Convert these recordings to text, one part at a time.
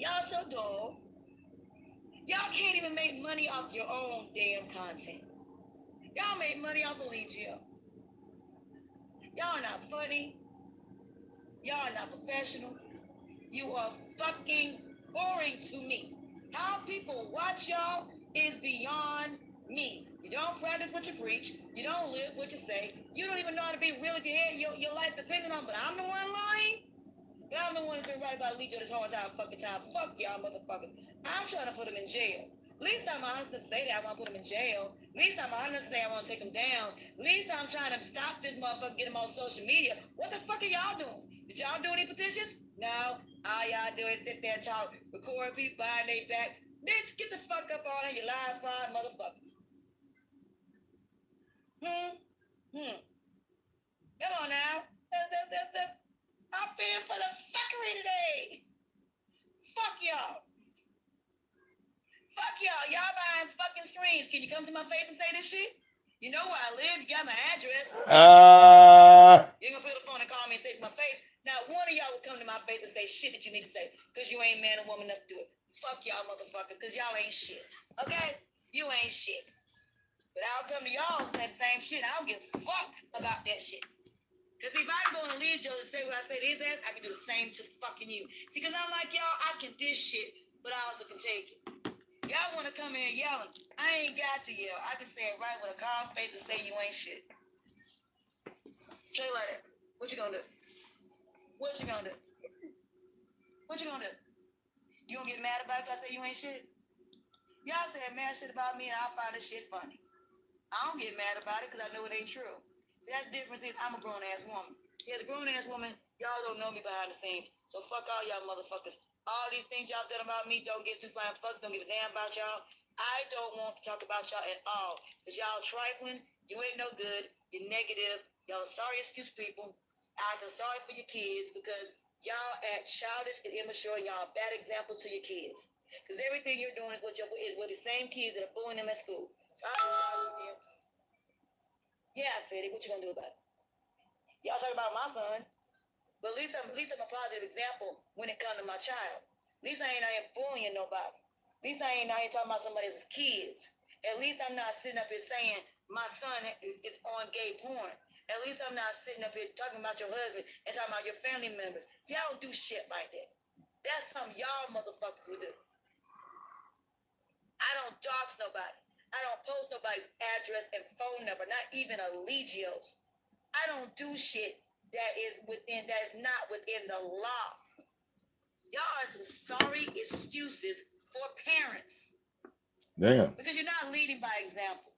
Y'all so dull. Y'all can't even make money off your own damn content. Y'all make money off of Legio. Y'all not funny. Y'all not professional. You are fucking boring to me. How people watch y'all is beyond me. You don't practice what you preach. You don't live what you say. You don't even know how to be real at the end. Your life depending on, but I'm the one lying. I'm the one who's been right about Legio this whole entire fucking time. Fuck y'all motherfuckers. I'm trying to put him in jail. At least I'm honest enough to say that I want to put him in jail. At least I'm honest enough to say I want to take him down. At least I'm trying to stop this motherfucker, get him on social media. What the fuck are y'all doing? Did y'all do any petitions? No. All y'all do is sit there and talk, record people behind their back. Bitch, get the fuck up on it, you lying fraud motherfuckers. Come on now. I'm feeling for the fuckery today. Fuck y'all. Fuck y'all. Y'all buying fucking screens. Can you come to my face and say this shit? You know where I live. You got my address. You're gonna put the phone and call me and say to my face. Now, one of y'all would come to my face and say shit that you need to say because you ain't man or woman enough to do it. Fuck y'all motherfuckers because y'all ain't shit. Okay? You ain't shit. But I'll come to y'all and say the same shit. I don't give a fuck about that shit. Because if I go and lead y'all and say what I say to his ass, I can do the same to fucking you. See, because I'm like y'all, I can dish shit, but I also can take it. Y'all want to come in yelling. I ain't got to yell. I can say it right with a calm face and say you ain't shit. Straight like that. What you gonna do? What you gonna do? What you gonna do? You gonna get mad about it because I say you ain't shit? Y'all say mad shit about me and I'll find this shit funny. I don't get mad about it because I know it ain't true. See, that's the difference is I'm a grown-ass woman. See, as a grown-ass woman, y'all don't know me behind the scenes. So fuck all y'all motherfuckers. All these things y'all done about me don't give two flying fucks, don't give a damn about y'all. I don't want to talk about y'all at all. Because y'all trifling, you ain't no good, you're negative, y'all sorry excuse people. I feel sorry for your kids because y'all act childish and immature and y'all bad examples to your kids. Because everything you're doing is what the same kids that are bullying them at school. So I don't know. Yeah, I said it. What you gonna do about it? Y'all talk about my son, but at least I'm a positive example when it comes to my child. At least I ain't out here bullying nobody. At least I ain't out here talking about somebody's kids. At least I'm not sitting up here saying my son is on gay porn. At least I'm not sitting up here talking about your husband and talking about your family members. See, I don't do shit like that. That's something y'all motherfuckers would do. I don't dox nobody. I don't post nobody's address and phone number, not even a Legio's. I don't do shit that is not within the law. Y'all are some sorry excuses for parents. Damn. Because you're not leading by example.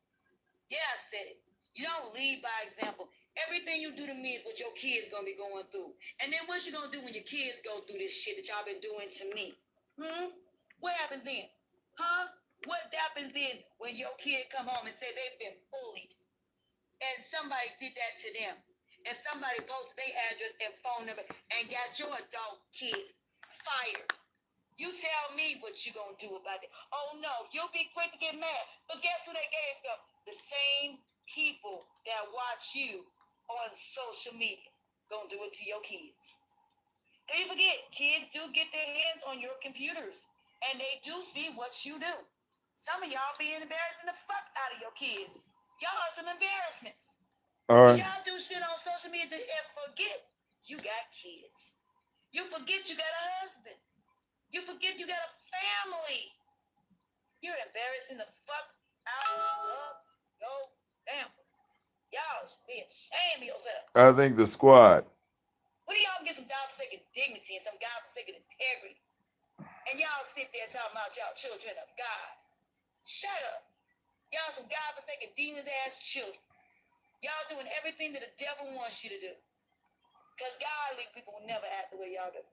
Yeah, I said it. You don't lead by example. Everything you do to me is what your kids gonna be going through. And then what you gonna do when your kids go through this shit that y'all been doing to me? What happens then? Huh? What happens then when your kid come home and say they've been bullied and somebody did that to them and somebody posted their address and phone number and got your adult kids fired? You tell me what you gonna do about it. Oh no, you'll be quick to get mad. But guess who they gave them? The same people that watch you on social media gonna do it to your kids. Don't you forget, kids do get their hands on your computers and they do see what you do. Some of y'all be embarrassing the fuck out of your kids. Y'all are some embarrassments. All right. Y'all do shit on social media and forget you got kids. You forget you got a husband. You forget you got a family. You're embarrassing the fuck out of your families. Y'all should be ashamed of yourselves. I think the squad. What do y'all get some godforsaken dignity and some godforsaken integrity? And y'all sit there talking about y'all children of God. Shut up. Y'all some godforsaken demons-ass children. Y'all doing everything that the devil wants you to do. Because godly people will never act the way y'all do.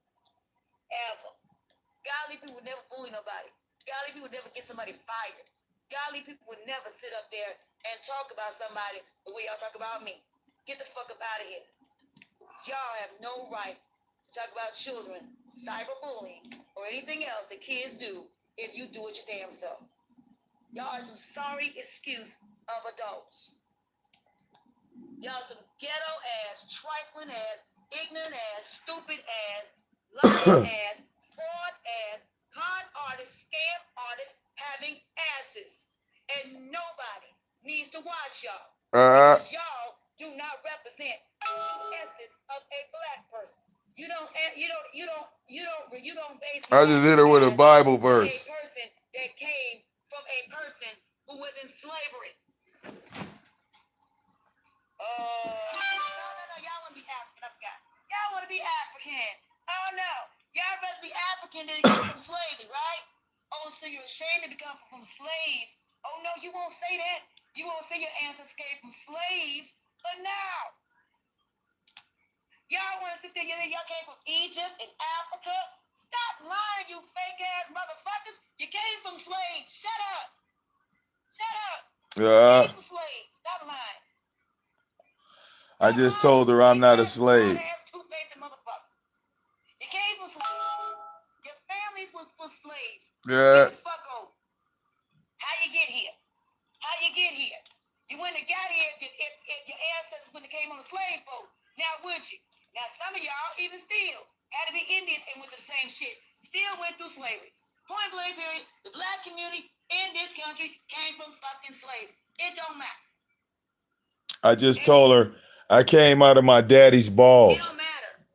Ever. Godly people would never bully nobody. Godly people would never get somebody fired. Godly people would never sit up there and talk about somebody the way y'all talk about me. Get the fuck up out of here. Y'all have no right to talk about children, cyberbullying, or anything else that kids do if you do it your damn self. Y'all are some sorry excuse of adults. Y'all some ghetto ass, trifling ass, ignorant ass, stupid ass, lying ass, fraud ass, y'all. Uh, Because y'all do not represent the essence of a black person. You don't basically I just hit her with a Bible verse. a person that came from a person who was in slavery. No. Y'all want to be African. I forgot. Y'all want to be African. Oh, no. Y'all rather be African than come from slavery, right? Oh, so you're ashamed to become from slaves. Oh, no, you won't say that. You won't say your ancestors came from slaves. But now, y'all want to sit there, y'all came from Egypt and Africa. Stop lying, you fake-ass motherfuckers. You came from slaves. Shut up. Shut up. You came from slaves. Stop lying. I just told her I'm not a slave. You came from slaves. Your families were slaves. Yeah. Get the fuck over. How you get here? How you get here? You wouldn't have got here if your ancestors wouldn't have came on a slave boat. Now would you? Now some of y'all even still had to be Indians and went through the same shit. Still went through slavery. Point blank period. The black community in this country came from fucking slaves. It don't matter. I just told her I came out of my daddy's balls. It don't matter.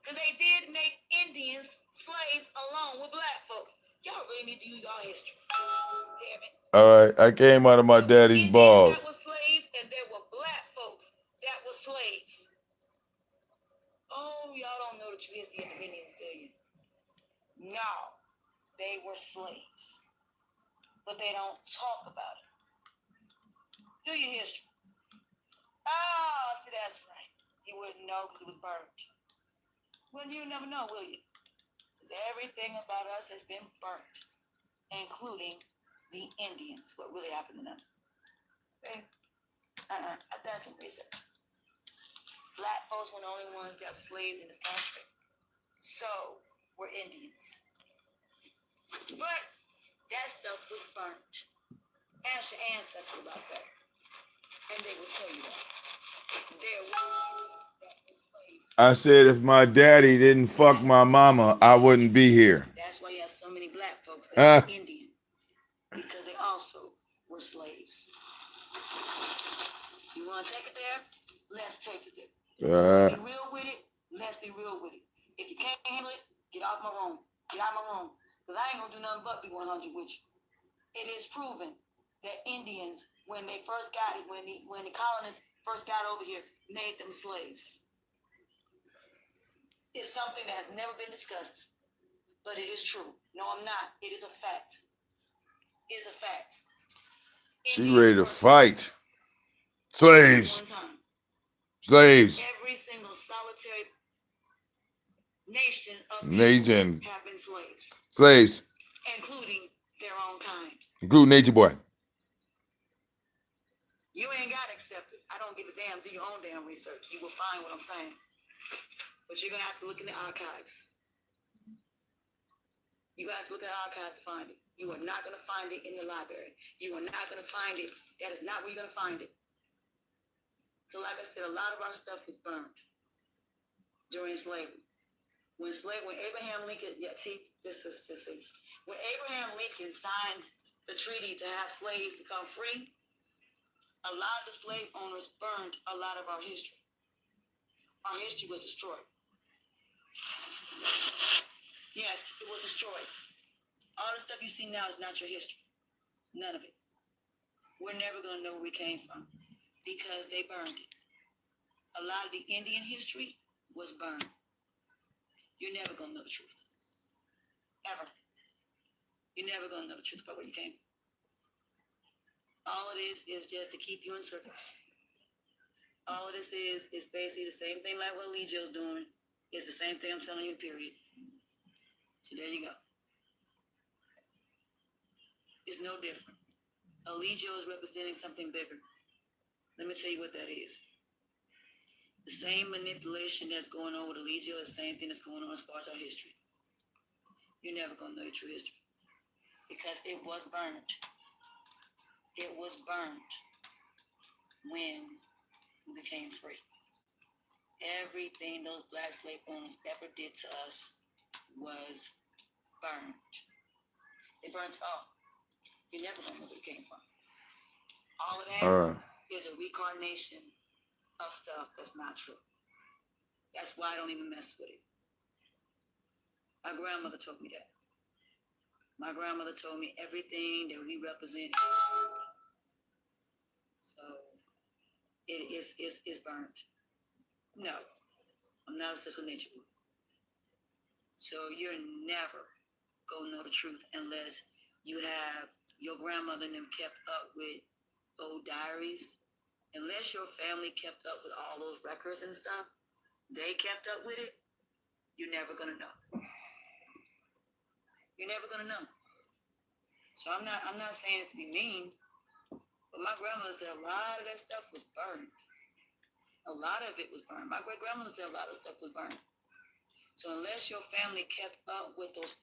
Because they did make Indians slaves along with black folks. Y'all really need to use y'all history. Damn it. All right, I came out of my daddy's balls. That were slaves, and there were black folks that were slaves. Oh, y'all don't know the true history of the Indians, do you? No, they were slaves. But they don't talk about it. Do your history. Oh, see, that's right. You wouldn't know because it was burnt. Well, you never know, will you? Because everything about us has been burnt, including the Indians. What really happened to them? Okay? I've done some research. Black folks were the only ones that were slaves in this country. So were Indians. But that stuff was burnt. Ask your ancestors about that. And they will tell you that. There were that were slaves. I said if my daddy didn't fuck my mama, I wouldn't be here. That's why you have so many black folks that are Indian. Because they also were slaves. You want to take it there? Let's take it there. Be real with it. Let's be real with it. If you can't handle it, get off my room. Get out my room. Because I ain't going to do nothing but be 100 with you. It is proven that Indians, when they first got it, when the colonists first got over here, made them slaves. It's something that has never been discussed. But it is true. No, I'm not. It is a fact. It is a fact. She ready to fight. Slaves. Slaves. Every single solitary nation of Nation. have been slaves. Slaves. Including their own kind. Including Nature Boy. You ain't got to accept it. I don't give a damn. Do your own damn research. You will find what I'm saying. But you're going to have to look in the archives. You're going to have to look at the archives to find it. You are not going to find it in the library. You are not going to find it. That is not where you're going to find it. So like I said, a lot of our stuff was burned during slavery. When Abraham Lincoln, when Abraham Lincoln signed the treaty to have slaves become free, a lot of the slave owners burned a lot of our history. Our history was destroyed. Yes, it was destroyed. All the stuff you see now is not your history. None of it. We're never going to know where we came from because they burned it. A lot of the Indian history was burned. You're never going to know the truth. Ever. You're never going to know the truth about where you came. All it is just to keep you in circles. All of this is basically the same thing like what Legio's doing. It's the same thing I'm telling you, period. So there you go. It's no different. Legio is representing something bigger. Let me tell you what that is. The same manipulation that's going on with Legio is the same thing that's going on as far as our history. You're never going to know your true history because it was burned. It was burned when we became free. Everything those black slave owners ever did to us was burned. They burned it all. You're never going to know where it came from. All of that is a reincarnation of stuff that's not true. That's why I don't even mess with it. My grandmother told me that. My grandmother told me everything that we represent. So it is burnt. No, I'm not obsessed with nature. So you're never gonna know the truth unless you have your grandmother and them kept up with old diaries. Unless your family kept up with all those records and stuff, they kept up with it, you're never gonna know. You're never gonna know. So I'm not saying this to be mean, but my grandmother said a lot of that stuff was burned. A lot of it was burned. My great grandmother said a lot of stuff was burned. So unless your family kept up with those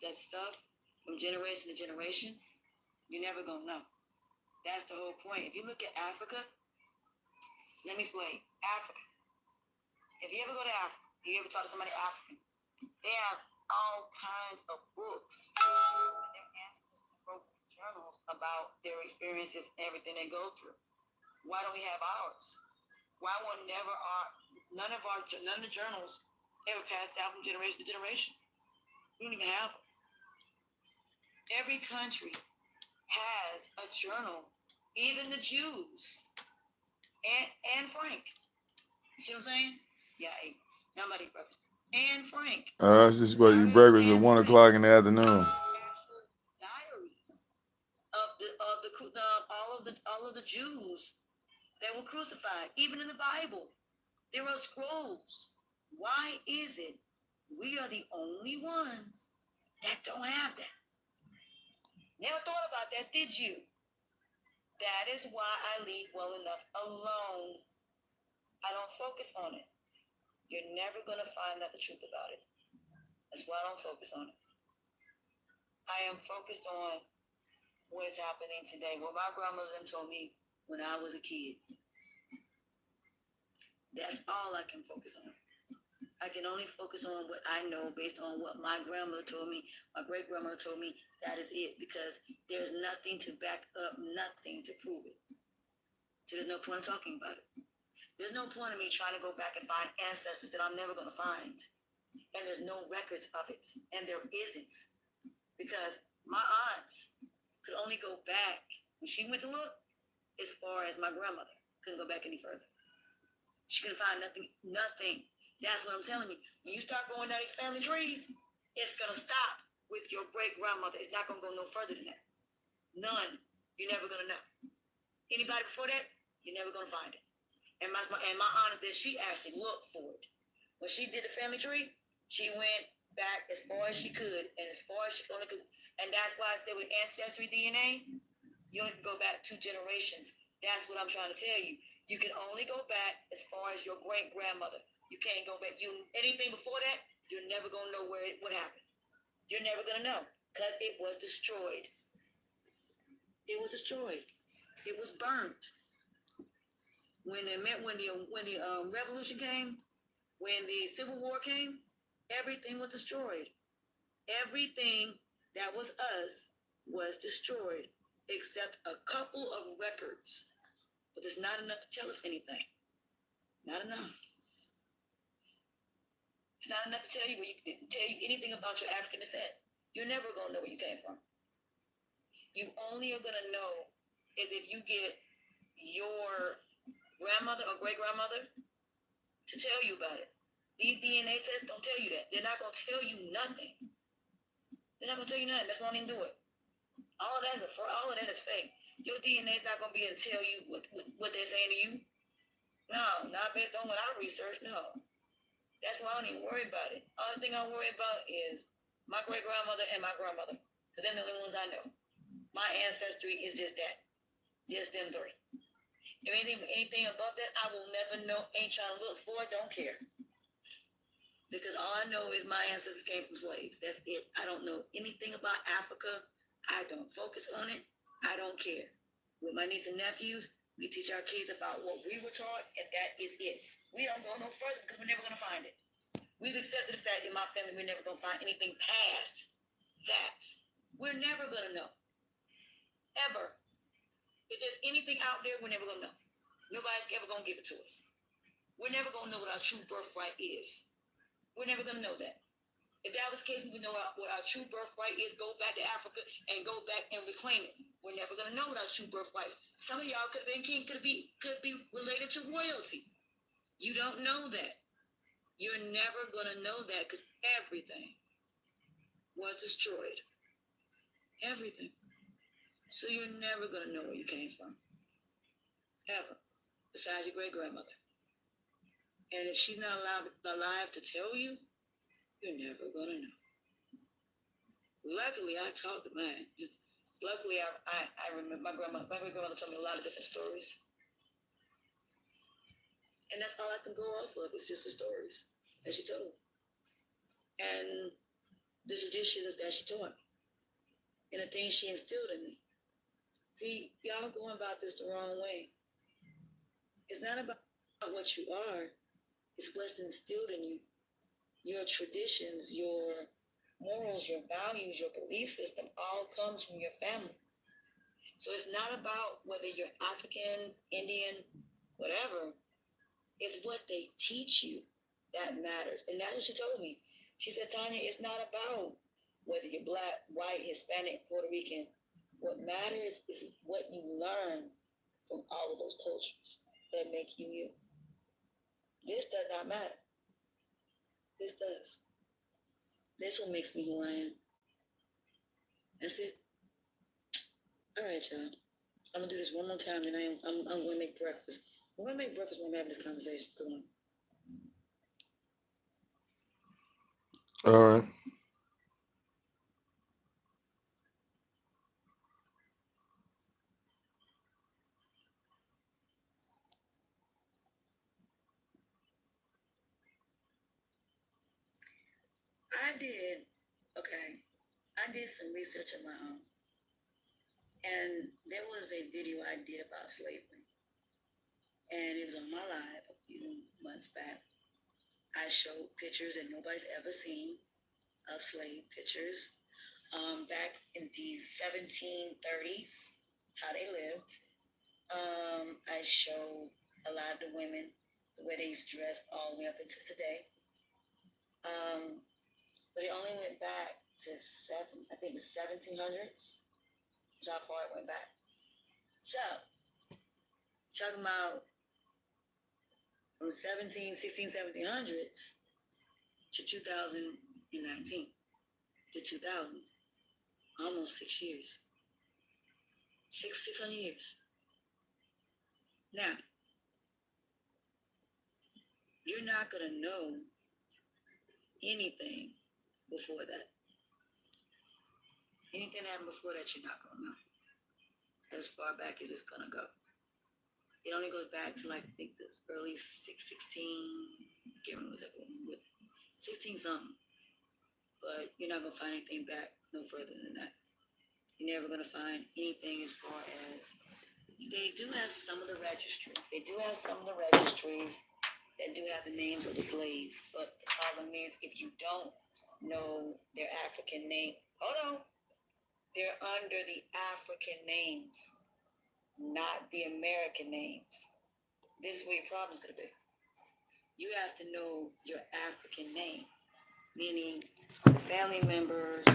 that stuff from generation to generation, you're never gonna know. That's the whole point. If you look at Africa, let me explain. Africa. If you ever go to Africa, you ever talk to somebody African, they have all kinds of books. Their ancestors wrote journals about their experiences and everything they go through. Why don't we have ours? Why will none of the journals ever passed down from generation to generation? We don't even have them. Every country has a journal, even the Jews and Frank. You see what I'm saying? Yeah, now I'm about to eat breakfast. And Frank. It's just about to eat breakfast at 1 o'clock in the afternoon. Actual diaries of all of the Jews that were crucified. Even in the Bible, there are scrolls. Why is it we are the only ones that don't have that? Never thought about that, did you? That is why I leave well enough alone. I don't focus on it. You're never going to find out the truth about it. That's why I don't focus on it. I am focused on what is happening today. What my grandmother told me when I was a kid. That's all I can focus on. I can only focus on what I know based on what my grandmother told me, my great-grandmother told me. That is it, because there's nothing to back up, nothing to prove it. So there's no point in talking about it. There's no point in me trying to go back and find ancestors that I'm never going to find. And there's no records of it. And there isn't. Because my aunts could only go back, when she went to look, as far as my grandmother. Couldn't go back any further. She couldn't find nothing. That's what I'm telling you. When you start going down these family trees, it's going to stop with your great-grandmother. It's not going to go no further than that. None. You're never going to know. Anybody before that, you're never going to find it. And my aunt, that she actually looked for it. When she did the family tree, she went back as far as she could and as far as she only could. And that's why I said with ancestry DNA, you only can go back 2 generations. That's what I'm trying to tell you. You can only go back as far as your great-grandmother. You can't go back. Anything before that, you're never going to know what happened. You're never going to know because it was destroyed. It was destroyed. It was burnt. When the revolution came, when the Civil War came, everything was destroyed. Everything that was us was destroyed, except a couple of records. But it's not enough to tell us anything. Not enough. It's not enough to tell you anything about your African descent. You're never going to know where you came from. You only are going to know is if you get your grandmother or great-grandmother to tell you about it. These DNA tests don't tell you that. They're not going to tell you nothing. They're not going to tell you nothing. That's why I didn't do it. All of that is fake. Your DNA is not going to be able to tell you what they're saying to you. No, not based on what I researched. No. That's why I don't even worry about it. Only thing I worry about is my great-grandmother and my grandmother. Because they're the only ones I know. My ancestry is just that. Just them 3. If anything above that, I will never know. Ain't trying to look for it. Don't care. Because all I know is my ancestors came from slaves. That's it. I don't know anything about Africa. I don't focus on it. I don't care. With my nieces and nephews, we teach our kids about what we were taught, and that is it. We don't go no further because we're never going to find it. We've accepted the fact in my family we're never going to find anything past that. We're never going to know. Ever. If there's anything out there, we're never going to know. Nobody's ever going to give it to us. We're never going to know what our true birthright is. We're never going to know that. If that was the case, we would know what our true birthright is, go back to Africa and go back and reclaim it. We're never going to know what our true birthright is. Some of y'all could have been king, could be related to royalty. You don't know that. You're never going to know that because everything was destroyed. Everything. So you're never going to know where you came from. Ever. Besides your great-grandmother. And if she's not alive to tell you, you're never going to know. Luckily, I talked to mine. Luckily, I remember my great-grandmother told me a lot of different stories. And that's all I can go off of. It's just the stories that she told. And the traditions that she taught me. And the things she instilled in me. See, y'all going about this the wrong way. It's not about what you are. It's what's instilled in you. Your traditions, your morals, your values, your belief system all comes from your family. So it's not about whether you're African, Indian, whatever. It's what they teach you that matters. And that's what she told me. She said, Tanya, it's not about whether you're black, white, Hispanic, Puerto Rican. What matters is what you learn from all of those cultures that make you you. This does not matter. This does. This what makes me who I am. That's it. All right, y'all. I'm gonna do this one more time, then I'm gonna make breakfast. I'm gonna make breakfast when I'm having this conversation. Come on. All right. I did some research of my own. And there was a video I did about slavery. And it was on my live a few months back. I showed pictures that nobody's ever seen of slave pictures back in the 1730s, how they lived. I showed a lot of the women, the way they dressed all the way up into today. But it only went back to the 1700s. That's how far it went back. So, talking about from 1700s to 2019, to 2000s, almost 6 years. 600 years. Now, you're not going to know anything before that. Anything that happened before that, you're not going to know. As far back as it's going to go. It only goes back to, like, I think the early 16, I can't remember exactly, 16 something. But you're not going to find anything back no further than that. You're never going to find anything as far as, they do have some of the registries. They do have some of the registries that do have the names of the slaves. But the problem is, if you don't know their African name, hold on. They're under the African names, not the American names. This is where your problem's going to be. You have to know your African name, meaning family members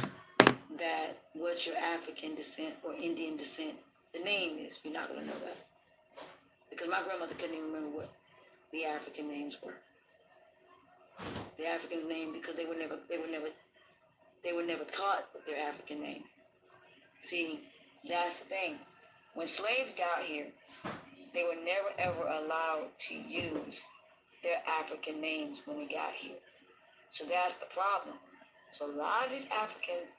that what your African descent or Indian descent, the name is. You're not going to know that. Because my grandmother couldn't even remember what the African names were. The African's name, because they were never taught their African name. See, that's the thing. When slaves got here, they were never ever allowed to use their African names when they got here. So that's the problem. So a lot of these Africans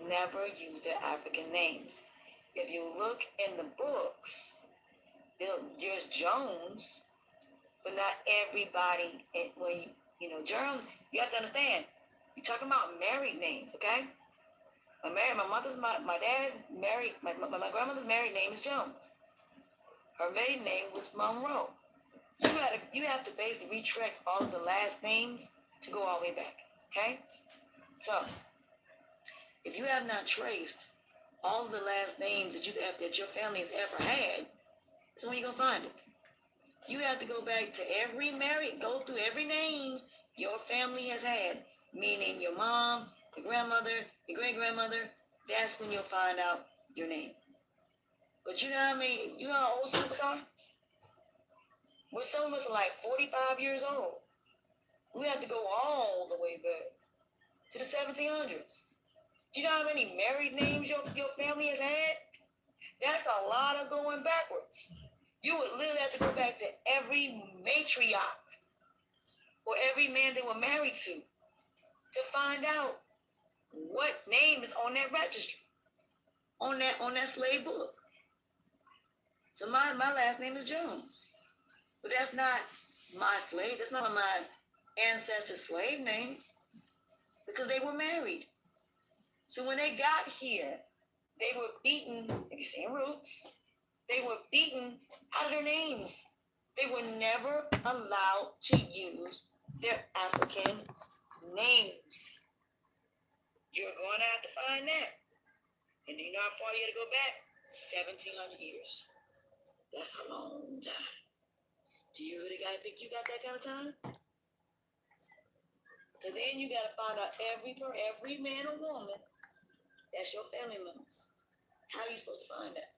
never use their African names. If you look in the books, there's Jones, but not everybody. When Jerome, you have to understand, you're talking about married names, okay? My dad's married, my grandmother's married name is Jones. Her maiden name was Monroe. You have to basically retract all of the last names to go all the way back, okay? So, if you have not traced all of the last names that your family has ever had, that's when you're gonna find it. You have to go back to go through every name your family has had, meaning your mom, your grandmother, your great-grandmother. That's when you'll find out your name. But you know what I mean? You know how old some of us are? Well, some of us are like 45 years old. We have to go all the way back to the 1700s. Do you know how many married names your family has had? That's a lot of going backwards. You would literally have to go back to every matriarch or every man they were married to find out what name is on that registry, on that slave book. So my last name is Jones. But that's not my slave. That's not my ancestor's slave name because they were married. So when they got here, they were beaten, if you see roots, they were beaten out of their names. They were never allowed to use their African names. You're going to have to find that. And do you know how far you had to go back? 1,700 years. That's a long time. Do you really think you got that kind of time? So then you got to find out every man or woman that's your family members. How are you supposed to find that?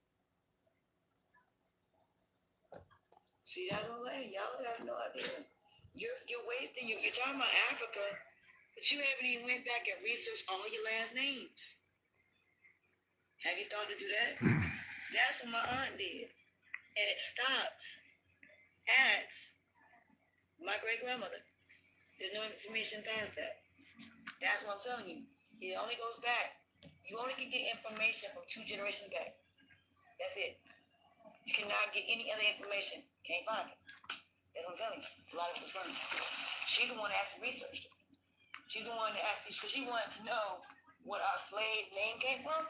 See, that's what I'm saying. Y'all have no idea. You're wasting. You're talking about Africa, but you haven't even went back and researched all your last names. Have you thought to do that? That's what my aunt did. And it stops at my great-grandmother. There's no information past that. That's what I'm telling you. It only goes back. You only can get information from 2 generations back. That's it. You cannot get any other information. Can't find it. That's what I'm telling you. A lot of it's funny. She's the one that actually researched it. She's the one that actually, because she wanted to know what our slave name came from.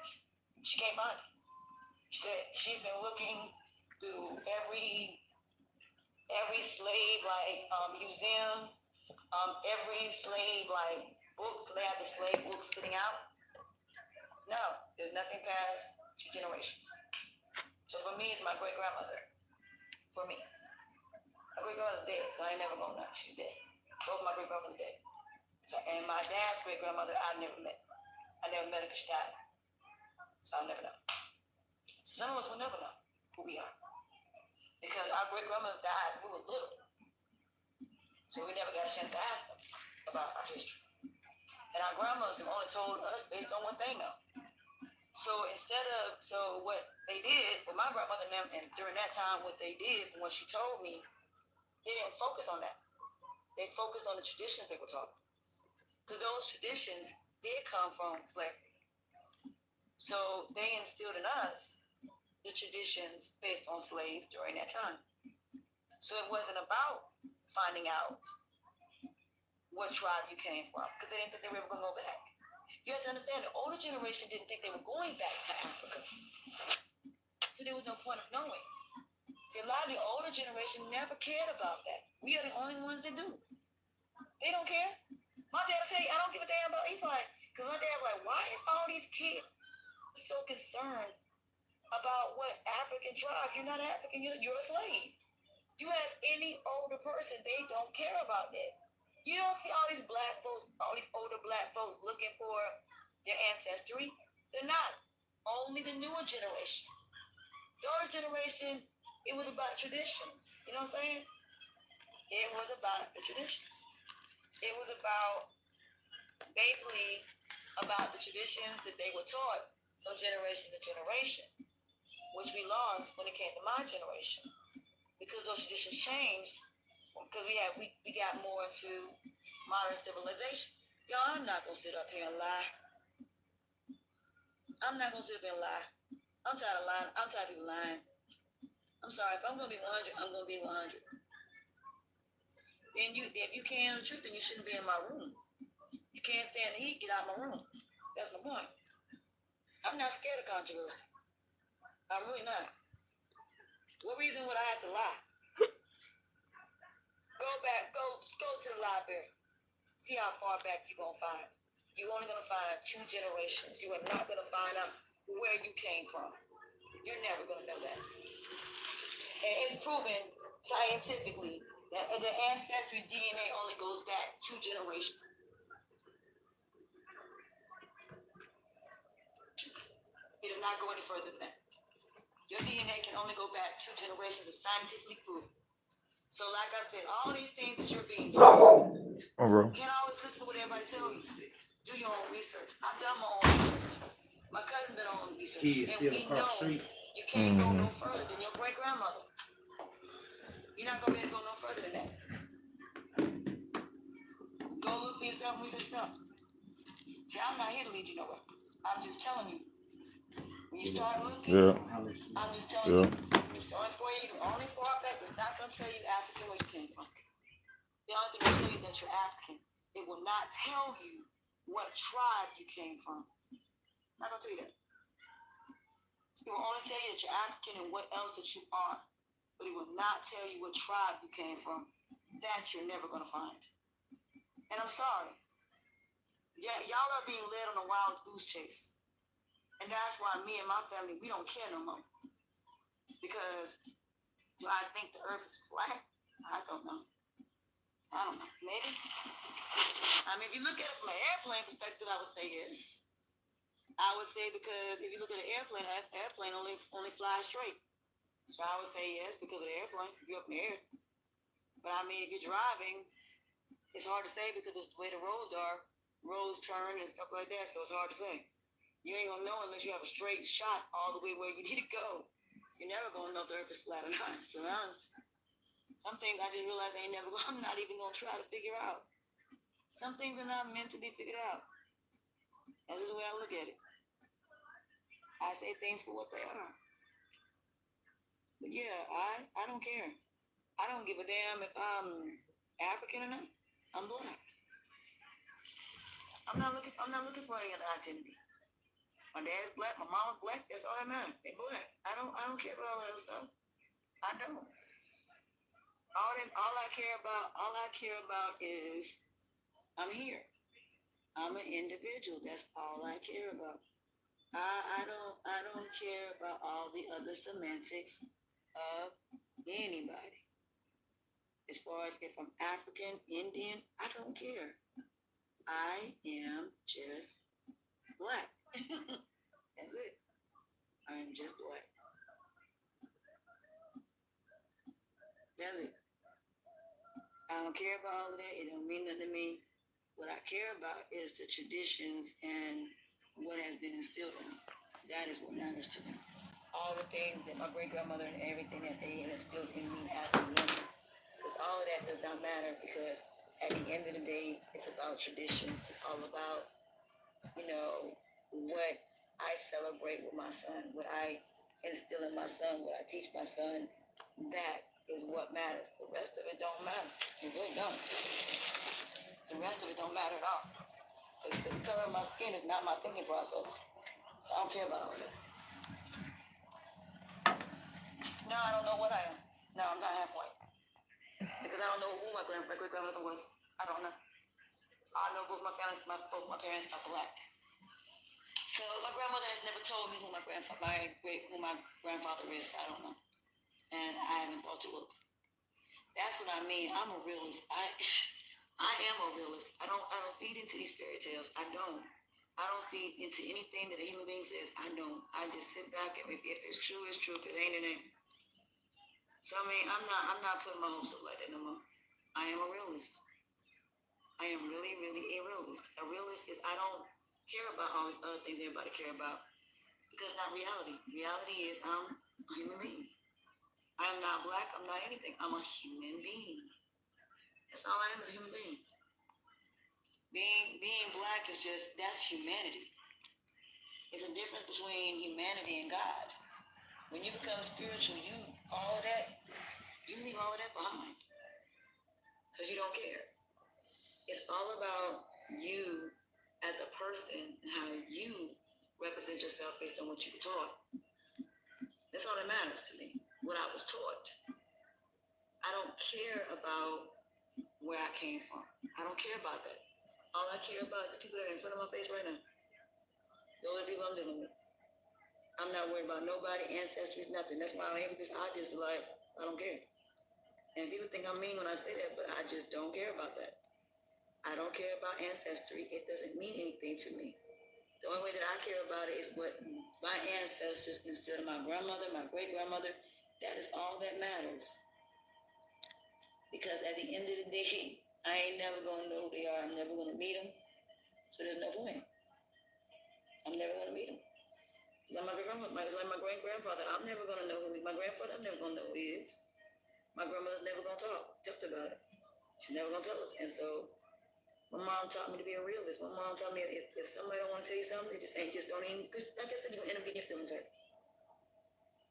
She can't find it. She said she's been looking through every slave museum, every slave books. They have the slave books sitting out. No, there's nothing past 2 generations. So for me, it's my great-grandmother. For me. My great-grandmother's dead, so I ain't never gonna know. She's dead. Both my great-grandmothers dead. So, and my dad's great-grandmother, I never met. I never met her because she died. So I'll never know. So some of us will never know who we are. Because our great-grandmothers died when we were little. So we never got a chance to ask them about our history. And our grandmothers have only told us based on what they know. So what they did with my grandmother and them, and during that time, what they did, from what she told me, they didn't focus on that. They focused on the traditions they were taught. Because those traditions did come from slavery. So they instilled in us the traditions based on slaves during that time. So it wasn't about finding out what tribe you came from, because they didn't think they were ever going to go back. You have to understand, the older generation didn't think they were going back to Africa. So there was no point of knowing. See, a lot of the older generation never cared about that. We are the only ones that do. They don't care. My dad will tell you, I don't give a damn about, he's like, because my dad was like, why is all these kids so concerned about what African tribe? You're not African, you're a slave. You ask any older person, they don't care about that. You don't see all these black folks, all these older black folks looking for their ancestry. They're not. Only the newer generation. The older generation, it was about traditions. You know what I'm saying? It was about the traditions. It was basically about the traditions that they were taught from generation to generation, which we lost when it came to my generation. Because those traditions changed, because we got more into modern civilization. Y'all, I'm not going to sit up here and lie. I'm not going to sit up here and lie. I'm tired of lying. I'm tired of people lying. I'm sorry. If I'm going to be 100, I'm going to be 100. Then if you can't handle the truth, then you shouldn't be in my room. You can't stand the heat, get out of my room. That's my point. I'm not scared of controversy. I'm really not. What reason would I have to lie? Go to the library. See how far back you're going to find. You're only going to find 2 generations. You are not going to find out where you came from. You're never going to know that. And it's proven scientifically that the ancestry DNA only goes back 2 generations. It does not go any further than that. Your DNA can only go back 2 generations. It's scientifically proven. So, like I said, all these things that you're being told, can't always listen to what everybody tells you. Do your own research. I've done my own research. My cousin did her own research. And we know you can't go no further than your great-grandmother. You're not going to be able to go no further than that. Go look for yourself, research yourself. See, I'm not here to lead you nowhere. I'm just telling you. When you start looking, I'm just telling you. Starting for you, only far back, it's not going to tell you African where you came from. The only thing will tell you that you're African. It will not tell you what tribe you came from. Not going to tell you that. It will only tell you that you're African and what else that you are. But it will not tell you what tribe you came from. That you're never going to find. And I'm sorry. Yeah, y'all are being led on a wild goose chase. And that's why me and my family, we don't care no more. Because do I think the earth is flat? I don't know. Maybe. I mean, if you look at it from an airplane perspective, I would say yes. I would say because if you look at an airplane only flies straight. So I would say yes because of the airplane. If you're up in the air. But I mean, if you're driving, it's hard to say because of the way the roads are. Roads turn and stuff like that, so it's hard to say. You ain't gonna know unless you have a straight shot all the way where you need to go. You're never gonna know if the earth is flat or not. To be honest, some things I just realized I'm not even gonna try to figure out. Some things are not meant to be figured out. That's just the way I look at it. I say things for what they are. But yeah, I don't care. I don't give a damn if I'm African or not. I'm black. I'm not looking for any other identity. My dad's black, my mama's black, that's all that matters. They're black. I don't care about all that stuff. I don't. All I care about is I'm here. I'm an individual. That's all I care about. I don't care about all the other semantics of anybody. As far as if I'm African, Indian, I don't care. I am just black. That's it. I am just black. That's it. I don't care about all of that. It don't mean nothing to me. What I care about is the traditions and what has been instilled in me. That is what matters to me. All the things that my great-grandmother and everything that they instilled in me as a woman. Because all of that does not matter because at the end of the day, it's about traditions. It's all about, what I celebrate with my son, what I instill in my son, what I teach my son. That is what matters. The rest of it don't matter. It really don't. The rest of it don't matter at all. Because the color of my skin is not my thinking process. So I don't care about all of that. No, I don't know what I am. No, I'm not half white. Because I don't know who my great-grandmother was. I don't know. I know both my parents are black. So my grandmother has never told me who my grandfather is. I don't know. And I haven't thought to look. That's what I mean. I'm a realist. I am a realist. I don't feed into these fairy tales. I don't feed into anything that a human being says. I don't. I just sit back and if it's true, it's true. If it ain't, it ain't. So I mean, I'm not putting my hopes up like that no more. I am a realist. I am really, really a realist. A realist is I don't care about all the other things everybody care about because it's not reality. Reality is I'm a human being. I am not black. I'm not anything. I'm a human being. That's all I am is a human being. Being black is that's humanity. It's a difference between humanity and God. When you become spiritual, you leave all of that behind because you don't care. It's all about you as a person and how you represent yourself based on what you were taught. That's all that matters to me, what I was taught. I don't care about where I came from. I don't care about that. All I care about is the people that are in front of my face right now. Those are the people I'm dealing with. I'm not worried about nobody, ancestries, nothing. That's why I just be like, I don't care. And people think I'm mean when I say that, but I just don't care about that. I don't care about ancestry. It doesn't mean anything to me. The only way that I care about it is what my ancestors instilled in my grandmother, my great-grandmother. That is all that matters. Because at the end of the day, I ain't never going to know who they are. I'm never going to meet them. So there's no point. I'm never going to meet them. Like my great-grandfather, I'm never going to know who he is. My grandfather, I'm never going to know who he is. My grandmother's never going to talked about it. She's never going to tell us. And so my mom taught me to be a realist. My mom taught me if somebody don't want to tell you something, they just don't even, because like I said, you're going to end up getting your feelings hurt.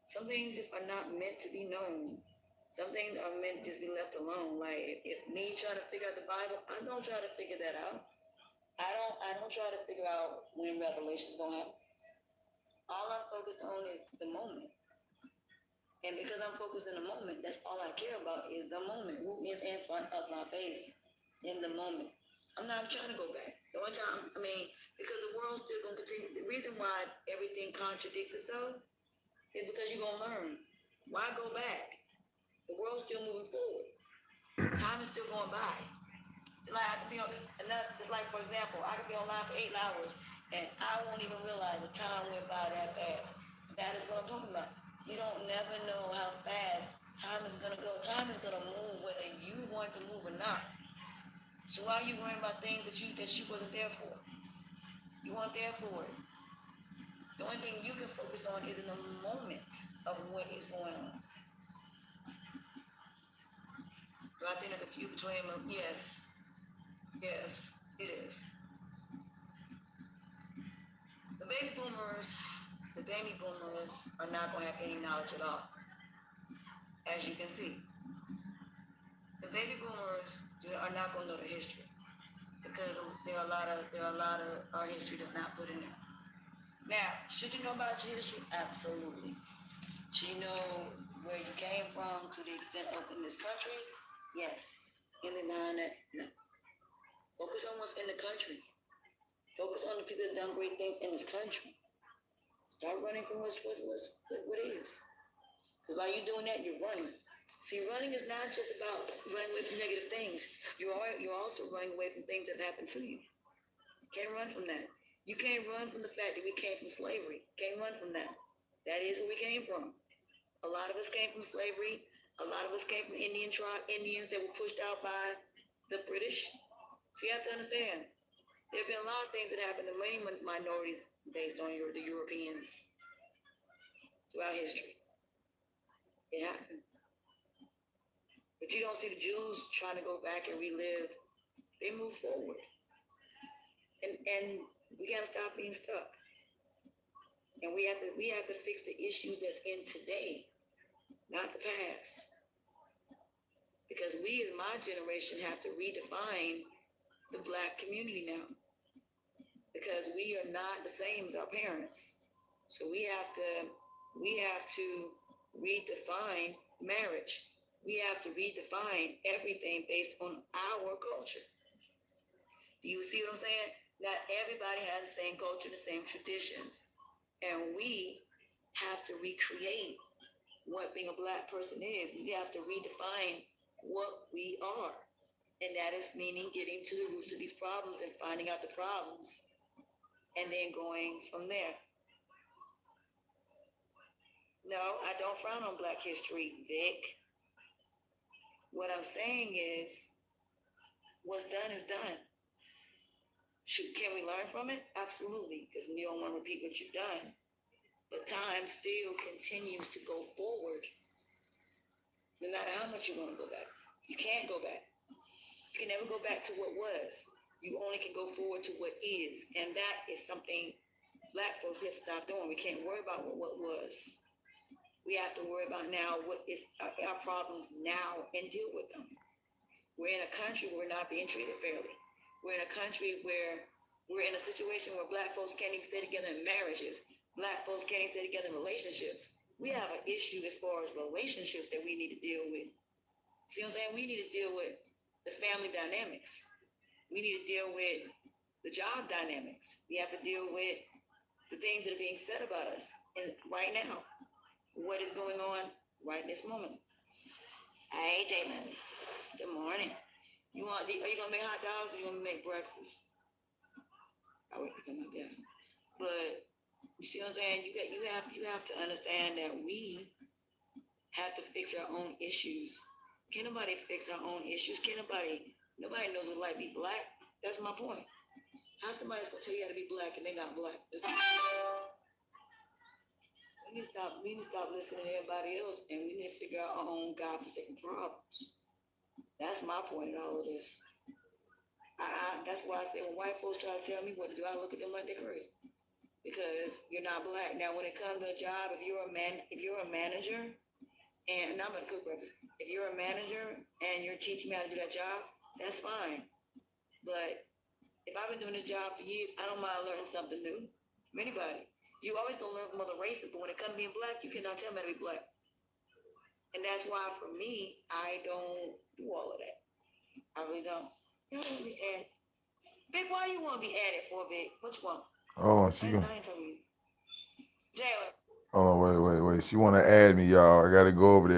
Some things just are not meant to be known. Some things are meant to just be left alone. Like if me trying to figure out the Bible, I don't try to figure that out. I don't try to figure out when Revelation's gonna happen. All I'm focused on is the moment. And because I'm focused in the moment, that's all I care about is the moment. Who is in front of my face in the moment? I'm not trying to go back. The one time, because the world's still gonna continue. The reason why everything contradicts itself is because you're gonna learn. Why go back? The world's still moving forward. Time is still going by. It's like I could be on this, it's like, for example, I could be online for 8 hours and I won't even realize the time went by that fast. That is what I'm talking about. You don't never know how fast time is gonna go. Time is gonna move whether you want to move or not. So why are you worrying about things that you wasn't there for? You weren't there for it. The only thing you can focus on is in the moment of what is going on. Do I think there's a few between them? Yes. Yes, it is. The baby boomers are not going to have any knowledge at all. As you can see. The baby boomers are not going to know the history. Because there are a lot of our history that's not put in there. Now, should you know about your history? Absolutely. Should you know where you came from to the extent of in this country? Yes. In the no. Focus on what's in the country. Focus on the people that have done great things in this country. Start running from what is. Because while you're doing that, you're running. See, running is not just about running away from negative things. You're also running away from things that happen to you. You can't run from that. You can't run from the fact that we came from slavery. Can't run from that. That is where we came from. A lot of us came from slavery. A lot of us came from Indians that were pushed out by the British. So you have to understand, there have been a lot of things that happened to many minorities based on the Europeans throughout history. It happened. But you don't see the Jews trying to go back and relive. They move forward. And we got to stop being stuck. And we have to fix the issues that's in today, not the past. Because we, as my generation, have to redefine the Black community now. Because we are not the same as our parents. So we have to redefine marriage. We have to redefine everything based on our culture. Do you see what I'm saying? Not everybody has the same culture, the same traditions. And we have to recreate what being a Black person is. We have to redefine what we are. And that is meaning getting to the roots of these problems and finding out the problems and then going from there. No, I don't frown on Black history, Vic. What I'm saying is, what's done is done. Can we learn from it? Absolutely, because we don't want to repeat what you've done. But time still continues to go forward. No matter how much you want to go back. You can't go back. You can never go back to what was. You only can go forward to what is. And that is something Black folks have to stop doing. We can't worry about what was. We have to worry about now what is our problems now and deal with them. We're in a country where we're not being treated fairly. We're in a country where we're in a situation where Black folks can't even stay together in marriages. Black folks can't even stay together in relationships. We have an issue as far as relationships that we need to deal with. See what I'm saying? We need to deal with the family dynamics. We need to deal with the job dynamics. We have to deal with the things that are being said about us. And right now, what is going on right in this moment? Hey, J-Man. Good morning. Are you gonna make hot dogs or you gonna make breakfast? I would pick up my guess. But you see what I'm saying? You have to understand that we have to fix our own issues. Can't nobody fix our own issues? Nobody knows what life be black. That's my point. How somebody's gonna tell you how to be black and they're not black? We need to stop listening to everybody else, and we need to figure out our own godforsaken problems. That's my point in all of this. That's why I say when white folks try to tell me what to do, I look at them like they're crazy. Because you're not black. Now, when it comes to a job, if you're a manager, and I'm gonna cook breakfast. If you're a manager and you're teaching me how to do that job, that's fine. But if I've been doing this job for years, I don't mind learning something new from anybody. You always gonna learn from other races, but when it comes to being black, you cannot tell me how to be black. And that's why, for me, I don't do all of that. I really don't. You don't want to be added. Vic, why do you want to be added for, Vic? What you want? Oh, I ain't telling you. Jailer. Oh, wait. She want to add me, y'all. I got to go over there.